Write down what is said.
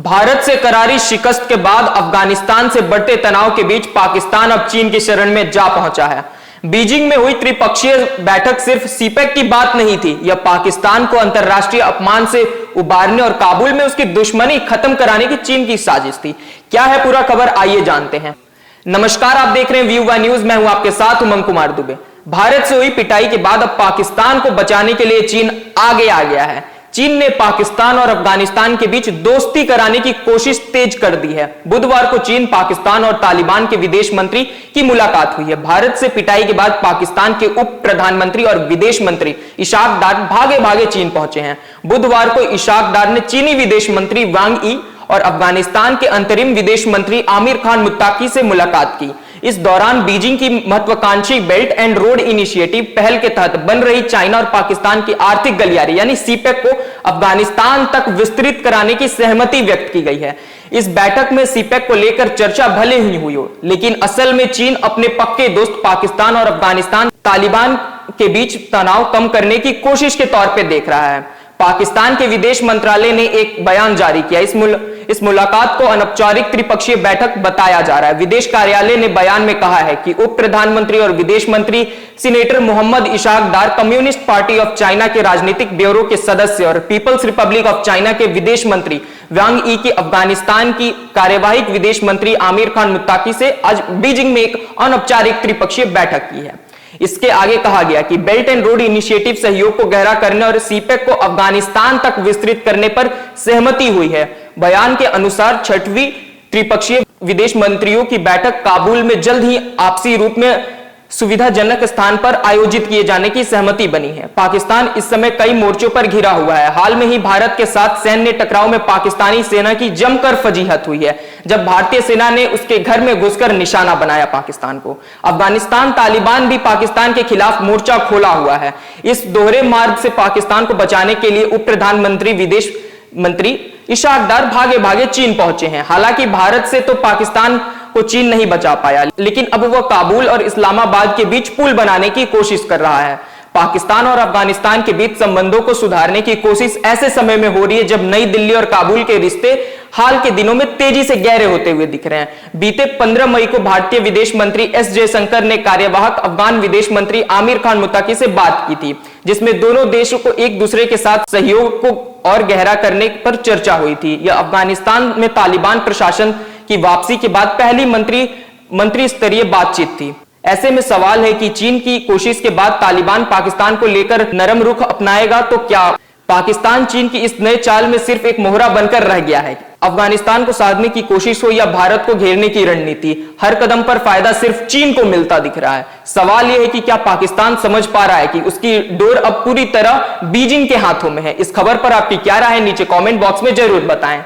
भारत से करारी शिकस्त के बाद अफगानिस्तान से बढ़ते तनाव के बीच पाकिस्तान अब चीन की शरण में जा पहुंचा है। बीजिंग में हुई त्रिपक्षीय बैठक सिर्फ सीपेक की बात नहीं थी, यह पाकिस्तान को अंतरराष्ट्रीय अपमान से उबारने और काबुल में उसकी दुश्मनी खत्म कराने की चीन की साजिश थी। क्या है पूरा खबर, आइए जानते हैं। नमस्कार, आप देख रहे हैं व्यू बाय न्यूज। मैं हूं आपके साथ उमंग कुमार दुबे। भारत से हुई पिटाई के बाद अब पाकिस्तान को बचाने के लिए चीन आगे आ गया है। चीन ने पाकिस्तान और अफगानिस्तान के बीच दोस्ती कराने की कोशिश तेज कर दी है। बुधवार को चीन, पाकिस्तान और तालिबान के विदेश मंत्री की मुलाकात हुई है। भारत से पिटाई के बाद पाकिस्तान के उप प्रधानमंत्री और विदेश मंत्री इशाक डार भागे भागे चीन पहुंचे हैं। बुधवार को इशाक डार ने चीनी विदेश मंत्री वांग यी और अफगानिस्तान के अंतरिम विदेश मंत्री आमिर खान मुत्ताकी से मुलाकात की। इस दौरान बीजिंग की महत्वाकांक्षी बेल्ट एंड रोड इनिशिएटिव पहल के तहत बन रही चाइना और पाकिस्तान की आर्थिक गलियारे यानी सीपेक को अफगानिस्तान तक विस्तृत कराने की सहमति व्यक्त की गई है। इस बैठक में सीपेक को लेकर चर्चा भले ही हुई हो, लेकिन असल में चीन अपने पक्के दोस्त पाकिस्तान और अफगानिस्तान तालिबान के बीच तनाव कम करने की कोशिश के तौर पर देख रहा है। पाकिस्तान के विदेश मंत्रालय ने एक बयान जारी किया। इस मुलाकात को अनौपचारिक त्रिपक्षीय बैठक बताया जा रहा है। विदेश कार्यालय ने बयान में कहा है कि उप प्रधानमंत्री और विदेश मंत्री senator Mohammad Ishaq Dar, communist party of China के राजनीतिक ब्यूरो के सदस्य और पीपल्स रिपब्लिक ऑफ चाइना के विदेश मंत्री वांग यी की अफगानिस्तान की कार्यवाहक विदेश मंत्री आमिर खान मुत्ताकी से आज बीजिंग में एक अनौपचारिक त्रिपक्षीय बैठक की है। इसके आगे कहा गया कि बेल्ट एंड रोड इनिशिएटिव सहयोग को गहरा करने और सीपेक को अफगानिस्तान तक विस्तृत करने पर सहमति हुई है। बयान के अनुसार छठवीं त्रिपक्षीय विदेश मंत्रियों की बैठक काबुल में जल्द ही आपसी रूप में सुविधाजनक स्थान पर आयोजित किए जाने की सहमति बनी है। पाकिस्तान इस समय कई मोर्चों पर घिरा हुआ है। हाल में ही भारत के साथ सैन्य टकराव में पाकिस्तानी सेना की जमकर फजीहत हुई है, जब भारतीय सेना ने उसके घर में घुसकर निशाना बनाया पाकिस्तान को। अफगानिस्तान तालिबान भी पाकिस्तान के खिलाफ मोर्चा खोला हुआ है। इस दोहरे मार्ग से पाकिस्तान को बचाने के लिए उप प्रधानमंत्री विदेश मंत्री इशाक डार भागे भागे चीन पहुंचे हैं। हालांकि भारत से तो पाकिस्तान को चीन नहीं बचा पाया, लेकिन अब वह काबुल और इस्लामाबाद के बीच पुल बनाने की कोशिश कर रहा है। पाकिस्तान और अफगानिस्तान के बीच संबंधों को सुधारने की कोशिश ऐसे समय में हो रही है जब नई दिल्ली और काबुल के रिश्ते हाल के दिनों में तेजी से गहरे होते हुए दिख रहे हैं। बीते 15 मई को भारतीय विदेश मंत्री एस जयशंकर ने कार्यवाहक अफगान विदेश मंत्री आमिर खान मुत्ताकी से बात की थी, जिसमें दोनों देशों को एक दूसरे के साथ सहयोग को और गहरा करने पर चर्चा हुई थी। यह अफगानिस्तान में तालिबान प्रशासन की वापसी के बाद पहली मंत्री स्तरीय बातचीत थी। ऐसे में सवाल है कि चीन की कोशिश के बाद तालिबान पाकिस्तान को लेकर नरम रुख अपनाएगा तो क्या पाकिस्तान चीन की इस नए चाल में सिर्फ एक मोहरा बनकर रह गया है? अफगानिस्तान को साधने की कोशिश हो या भारत को घेरने की रणनीति, हर कदम पर फायदा सिर्फ चीन को मिलता दिख रहा है। सवाल यह है कि क्या पाकिस्तान समझ पा रहा है कि उसकी डोर अब पूरी तरह बीजिंग के हाथों में है? इस खबर पर आपकी क्या राय है, नीचे कमेंट बॉक्स में जरूर बताएं।